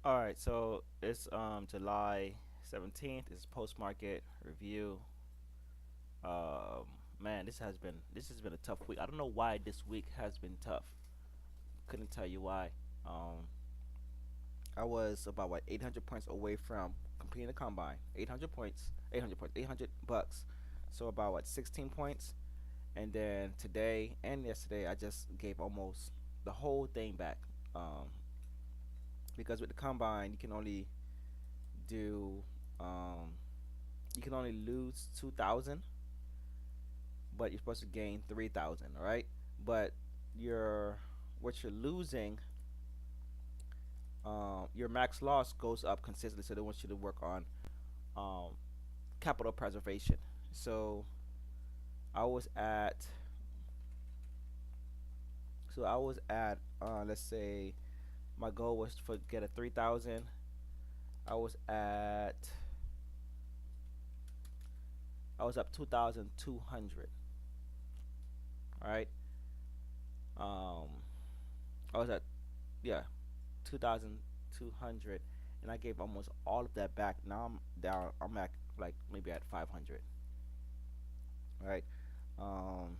All right, so it's July 17th. It's post market review. Man, this has been a tough week. I don't know why this week has been tough. Couldn't tell you why. Um, I was about what 800 points away from completing the combine. 800 points, 800 points, 800 bucks. So about what 16 points. And then today and yesterday, I just gave almost the whole thing back. Um, because with the combine, do um, you can only lose 2,000, but you're supposed to gain 3,000. All right, but your what you're losing, your max loss goes up consistently. So they want you to work on um, capital preservation. So I was at let's say my goal was to get a 3,000. I was at I was up 2,200. All right. Um, I was at yeah 2,200, and I gave almost all of that back. Now I'm down. I'm at like maybe at 500. Right. Um,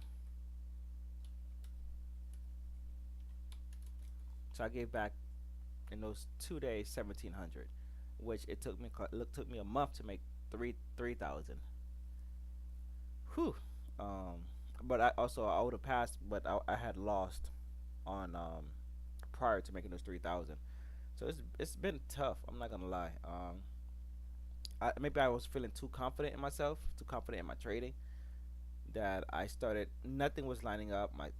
so I gave back in those 2 days 1,700, which it took me took me a month to make 3,000. Whew. Um, but I would have passed, but I had lost on prior to making those 3,000. So it's been tough. I'm not gonna lie. Maybe I was feeling too confident in myself, too confident in my trading, that I started. Nothing was lining up. My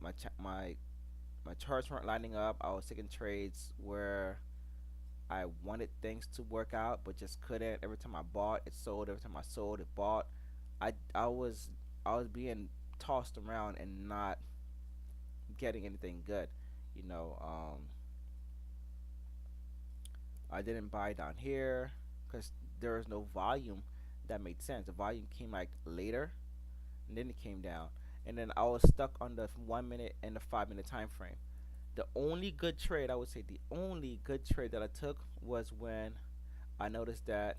charts weren't lining up. I was taking trades where I wanted things to work out, but just couldn't. Every time I bought, it sold. Every time I sold, it bought. I I was I was being tossed around and not getting anything good. You know, I didn't buy down here because there was no volume that made sense. The volume came like later, and then it came down, and then I was stuck on the 1 minute and the 5 minute time frame. The only good trade, I would say, the only good trade that I took was when I noticed that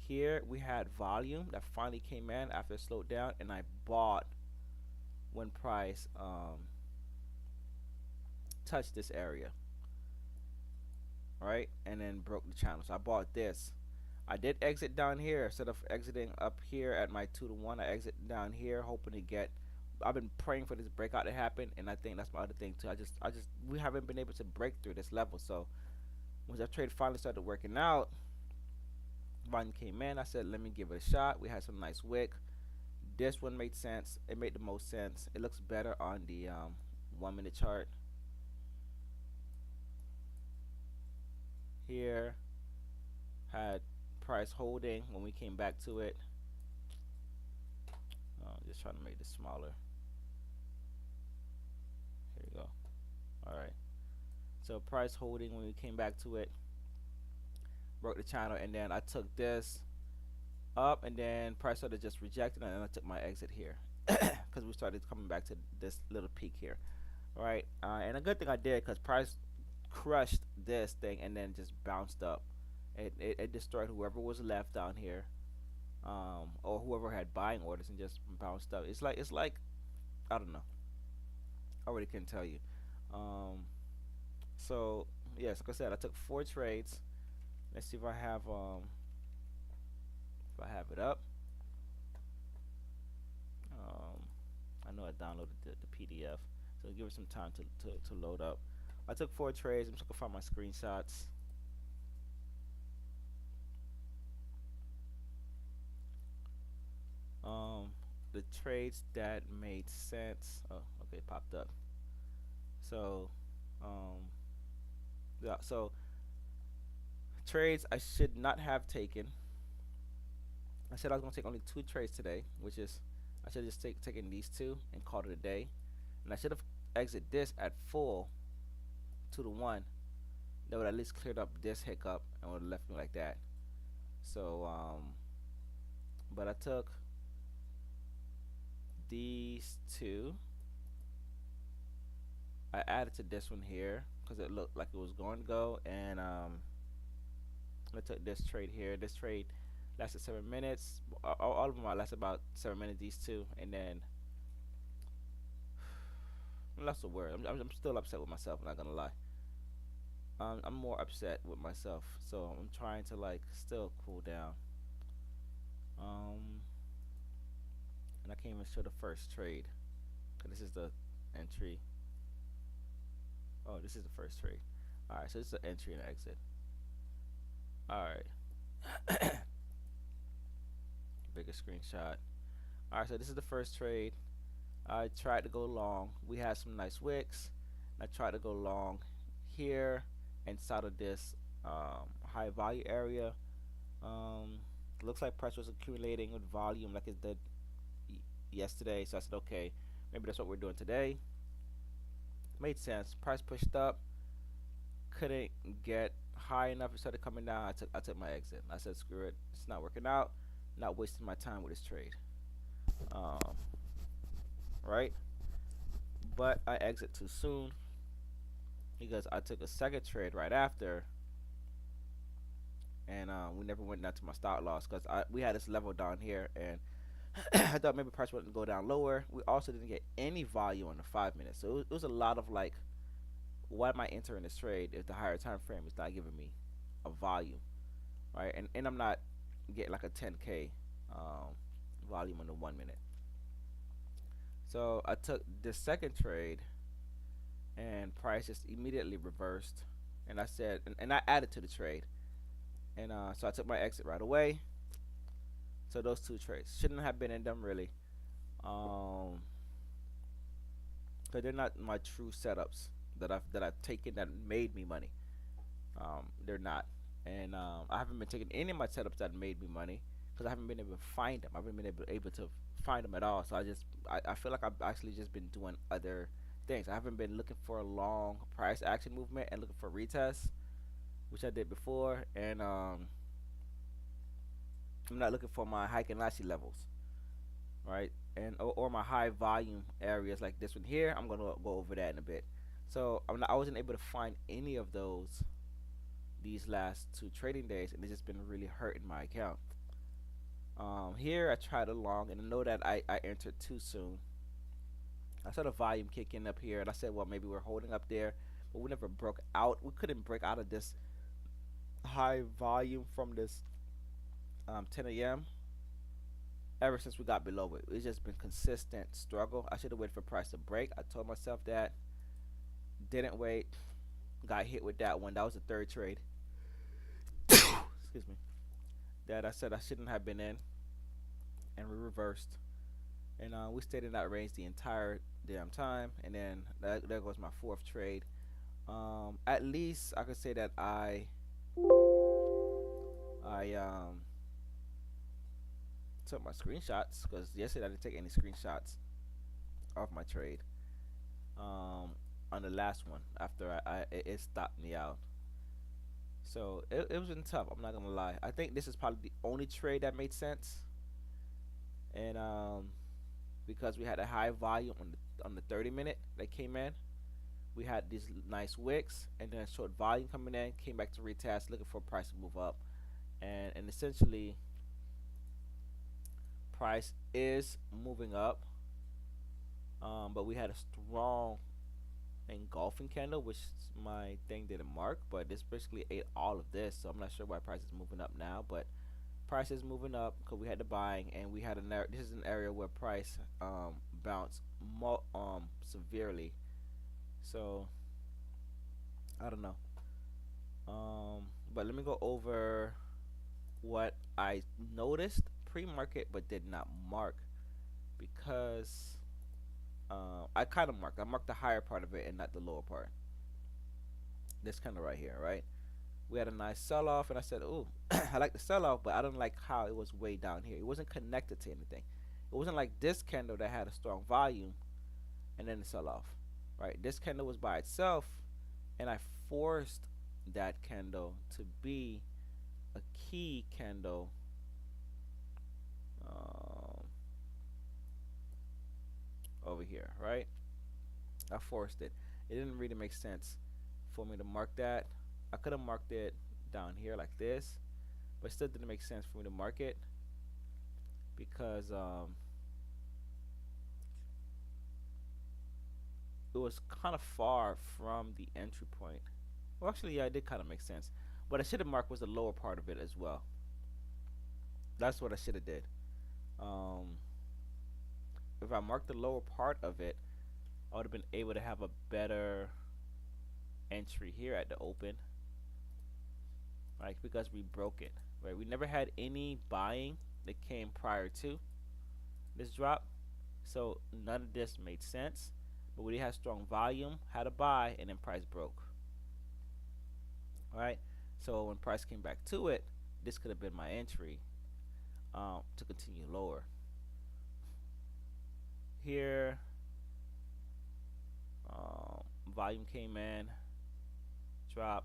here we had volume that finally came in after it slowed down, and I bought when price touched this area, right, and then broke the channel. So I bought this. I did exit down here instead of exiting up here at my 2 to 1. I exit down here, hoping to get. I've been praying for this breakout to happen, and I think that's my other thing too. We haven't been able to break through this level. So once that trade finally started working out, volume came in. I said, let me give it a shot. We had some nice wick. This one made sense. It made the most sense. It looks better on the 1 minute chart here. Had price holding when we came back to it. Just trying to make this smaller. Here we go. All right. So price holding when we came back to it, broke the channel, and then I took this up, and then price started just rejecting, and then I took my exit here because we started coming back to this little peak here. All right. And a good thing I did because price crushed this thing and then just bounced up. It destroyed whoever was left down here, or whoever had buying orders, and just bounced up. It's like I don't know. I really couldn't tell you. Um, so yes, like I said, I took 4 trades. Let's see if I have it up. Um, I know I downloaded the PDF, so give it some time to load up. I took 4 trades. I'm just gonna find my screenshots. Um, the trades that made sense. Oh, okay, it popped up. So, um, yeah. So trades I should not have taken. I said I was gonna take only 2 trades today, which is I should just taken these two and called it a day. And I should have exit this at full 2 to 1. That would at least cleared up this hiccup and would have left me like that. So, but I took these two. I added to this one here because it looked like it was going to go, and I took this trade here. This trade lasted 7 minutes. All of them lasted about 7 minutes. These two, and then that's the word. I'm still upset with myself. I'm not gonna lie. I'm more upset with myself. So I'm trying to like still cool down. Um, and I can't even show the first trade. 'Cause this is the entry. Oh, this is the first trade. All right, so this is the entry and exit. All right, bigger screenshot. All right, so this is the first trade. I tried to go long. We had some nice wicks. I tried to go long here inside of this high value area. Um, looks like price was accumulating with volume like it did yesterday. So I said, okay, maybe that's what we're doing today. Made sense. Price pushed up, couldn't get high enough. It started coming down. I took my exit. I said, screw it. It's not working out. Not wasting my time with this trade. Um, right? But I exit too soon because I took a second trade right after, and we never went down to my stop loss because we had this level down here, and I thought maybe price wouldn't go down lower. We also didn't get any volume on the 5 minutes, so it was a lot of like, why am I entering this trade if the higher time frame is not giving me a volume, right? And I'm not getting like a 10k volume on the 1 minute. So I took this second trade, and price just immediately reversed, and I said, and I added to the trade, and so I took my exit right away. So those two trades shouldn't have been in them really, um, because they're not my true setups that I've taken that made me money. They're not, and I haven't been taking any of my setups that made me money because I haven't been able to find them. I haven't been able to find them at all. So I feel like I've actually just been doing other things. I haven't been looking for a long price action movement and looking for retests, which I did before, and I'm not looking for my Heikenlashi levels, right? And or my high volume areas like this one here. I'm gonna go over that in a bit. So I wasn't able to find any of those these last two trading days, and it's just been really hurting my account. Here I tried along, and I know that I entered too soon. I saw the volume kicking up here, and I said, well, maybe we're holding up there, but we never broke out. We couldn't break out of this high volume from this 10 a.m. ever since we got below it. It's just been consistent struggle. I should have waited for price to break. I told myself that. Didn't wait. Got hit with that one. That was the third trade. Excuse me. That I said I shouldn't have been in, and we reversed, and we stayed in that range the entire damn time. And then there goes my fourth trade. At least I could say that I took my screenshots because yesterday I didn't take any screenshots of my trade. Um, on the last one after it stopped me out. So it was been tough. I'm not gonna lie. I think this is probably the only trade that made sense, and because we had a high volume on the 30 minute that came in, we had these nice wicks, and then short volume coming in, came back to retest, looking for price to move up, and essentially price is moving up, but we had a strong engulfing candle, which my thing didn't mark, but this basically ate all of this. So I'm not sure why price is moving up now, but price is moving up because we had the buying, and we had this is an area where price bounced severely. So I don't know. But let me go over what I noticed pre-market but did not mark because I kind of marked. I marked the higher part of it and not the lower part. This kind of right here, right? We had a nice sell-off, and I said, "Ooh, I like the sell-off, but I don't like how it was way down here. It wasn't connected to anything. It wasn't like this candle that had a strong volume and then the sell-off, right? This candle was by itself, and I forced that candle to be a key candle um, over here, right? I forced it. It didn't really make sense for me to mark that. I could have marked it down here like this, but it still didn't make sense for me to market because it was kind of far from the entry point. Well, actually, yeah, it did kind of make sense. What I should have marked was the lower part of it as well. That's what I should have did. Um, if I marked the lower part of it, I would have been able to have a better entry here at the open, right? Because we broke it, right? We never had any buying that came prior to this drop, so none of this made sense. But we did have strong volume, had a buy, and then price broke. All right. So when price came back to it, this could have been my entry to continue lower. Here, volume came in, drop,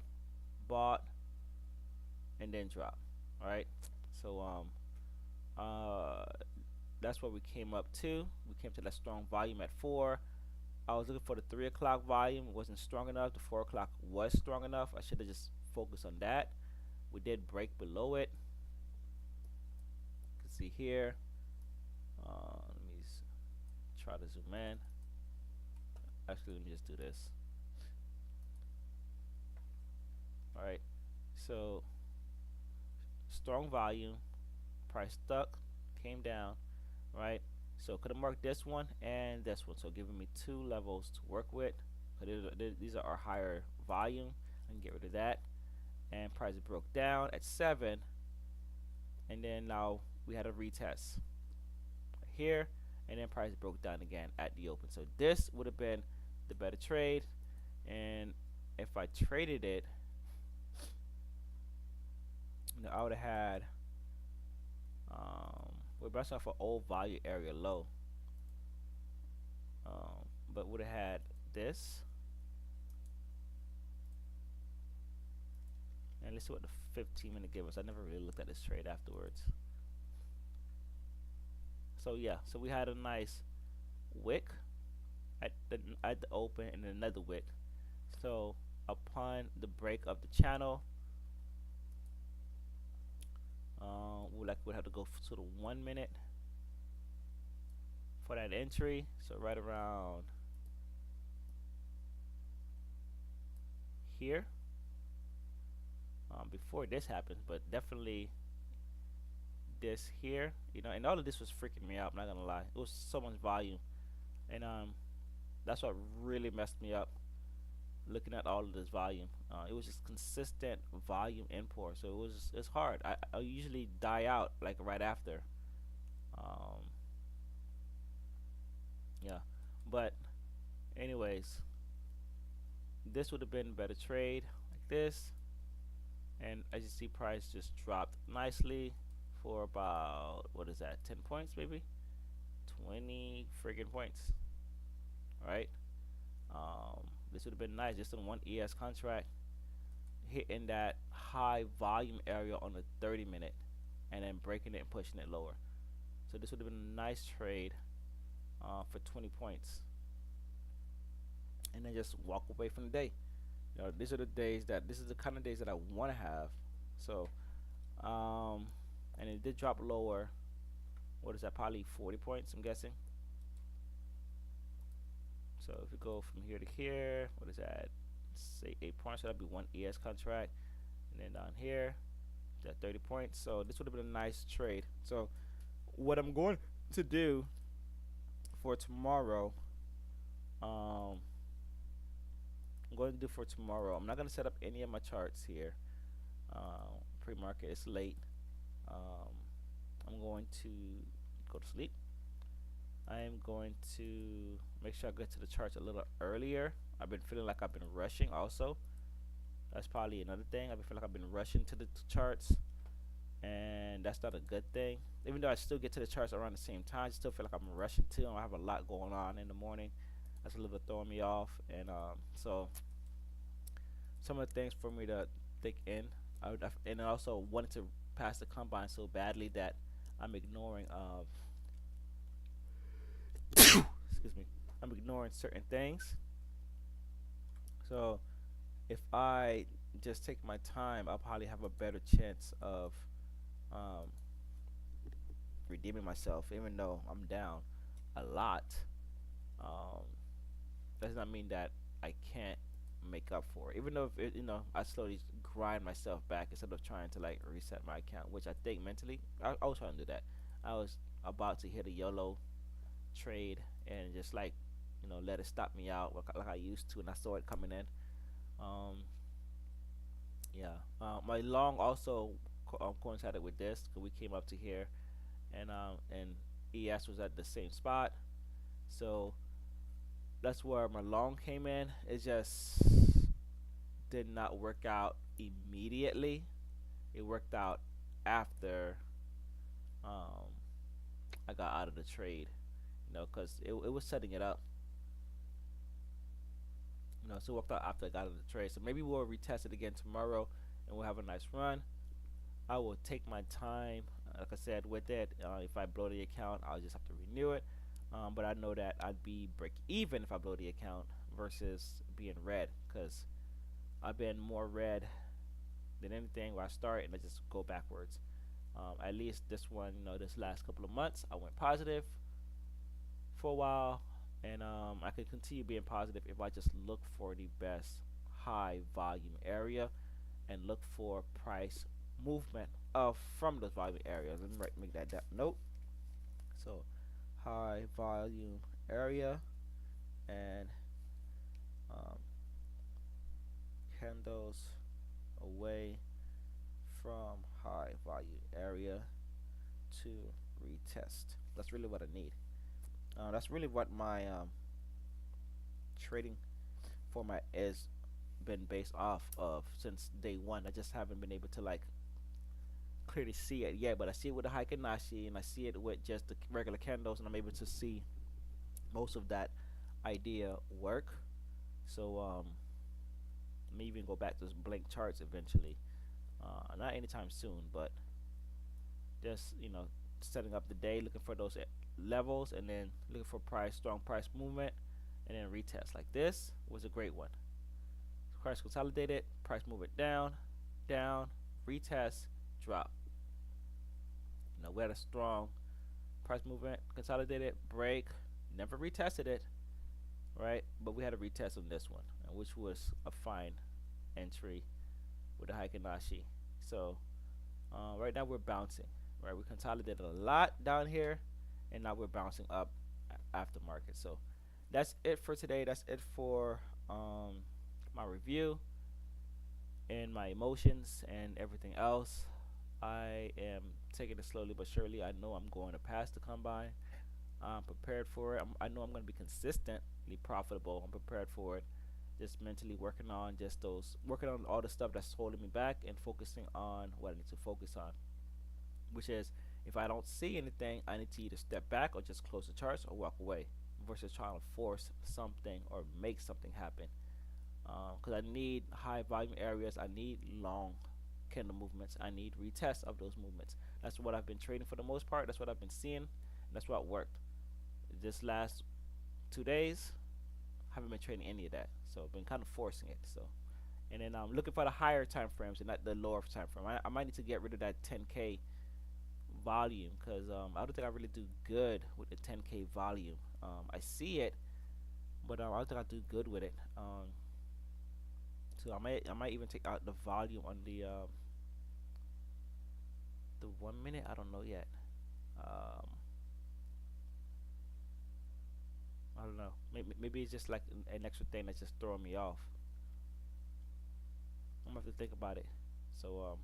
bought, and then drop. All right. So that's what we came up to. We came to that strong volume at 4. I was looking for the 3 o'clock volume. It wasn't strong enough. The 4 o'clock was strong enough. I should have just focused on that. We did break below it. You can see here. Let me try to zoom in. Actually, let me just do this. All right. So strong volume, price stuck, came down, right? So could have marked this one and this one, so giving me 2 levels to work with. These are our higher volume. I can get rid of that. And price broke down at 7, and then now we had a retest here, and then price broke down again at the open. So this would have been the better trade, and if I traded it, I would have had we're bouncing off an old value area low, but would have had this. And let's see what the 15-minute give us. I never really looked at this trade afterwards. So yeah, so we had a nice wick at the open and another wick. So upon the break of the channel, we'll have to go to the 1 minute for that entry. So right around here, before this happens, but definitely this here, and all of this was freaking me out. I'm not gonna lie, it was so much volume, and that's what really messed me up. Looking at all of this volume, it was just consistent volume import, so it's hard. I usually die out like right after. Yeah, but anyways, this would have been a better trade like this, and as you see, price just dropped nicely for about, what is that, 10 points, maybe 20 friggin' points. All right. This would have been nice just on one ES contract, hitting that high volume area on the 30-minute, and then breaking it and pushing it lower. So this would have been a nice trade for 20 points, and then just walk away from the day. These are the days that this is the kind of days that I want to have. So, and it did drop lower. What is that? Probably 40 points, I'm guessing. So if we go from here to here, what is that? Say 8 points. So that'd be one ES contract, and then down here, that 30 points. So this would have been a nice trade. So what I'm going to do for tomorrow, I'm not going to set up any of my charts here. Pre-market is late. I'm going to go to sleep. I am going to make sure I get to the charts a little earlier. I've been feeling like I've been rushing also. That's probably another thing. I've been feeling like I've been rushing to the charts, and that's not a good thing. Even though I still get to the charts around the same time, I still feel like I'm rushing too. I have a lot going on in the morning. That's a little bit throwing me off, and so some of the things for me to think in. And I also wanted to pass the combine so badly that I'm ignoring excuse me, I'm ignoring certain things. So if I just take my time, I'll probably have a better chance of um, redeeming myself, even though I'm down a lot. Um, does not mean that I can't make up for it. Even though if it, I slowly grind myself back instead of trying to like reset my account, which I think mentally I was trying to do that. I was about to hit a YOLO trade and just like let it stop me out like I used to, and I saw it coming in. Um, yeah, my long also coincided with this because we came up to here, and ES was at the same spot, so that's where my long came in. It just did not work out immediately. It worked out after um, I got out of the trade, because it was setting it up. So it worked out after I got out of the trade. So maybe we'll retest it again tomorrow, and we'll have a nice run. I will take my time, like I said, with it. If I blow the account, I'll just have to renew it. But I know that I'd be break even if I blow the account versus being red, because I've been more red than anything where I start and I just go backwards. At least this one, this last couple of months, I went positive for a while, and I could continue being positive if I just look for the best high volume area and look for price movement from those volume areas. Let me make that note. So high volume area and um, candles away from high volume area to retest. That's really what I need. That's really what my trading format is been based off of since day one. I just haven't been able to like clearly see it yet, but I see it with the Heiken Nashi and I see it with just the regular candles, and I'm able to see most of that idea work. So I may even go back to blank charts eventually. Not anytime soon, but just setting up the day, looking for those levels, and then looking for strong price movement, and then retest. Like this was a great one. Price consolidated, price movement down, down, retest, drop. We had a strong price movement, consolidated, break, never retested it, right? But we had a retest on this one, which was a fine entry with the Heiken Nashi. So right now we're bouncing, right? We consolidated a lot down here, and now we're bouncing up after market. So that's it for today. That's it for my review and my emotions and everything else. I am taking it slowly but surely. I know I'm going to pass the combine. I'm prepared for it. I know I'm going to be consistently profitable. I'm prepared for it. Just mentally working on all the stuff that's holding me back and focusing on what I need to focus on, which is if I don't see anything, I need to either step back or just close the charts or walk away versus trying to force something or make something happen. Because I need high volume areas, I need long candle movements, I need retests of those movements. That's what I've been trading for the most part. That's what I've been seeing, and that's what worked. This last 2 days, I haven't been trading any of that, so I've been kind of forcing it. So, and then I'm looking for the higher time frames and not the lower time frame. I might need to get rid of that 10k volume because I don't think I really do good with the 10k volume. I see it, but I don't think I do good with it. So I might even take out the volume on the 1 minute. I don't know yet. Um, I don't know. Maybe it's just like an extra thing that's just throwing me off. I'm gonna have to think about it. So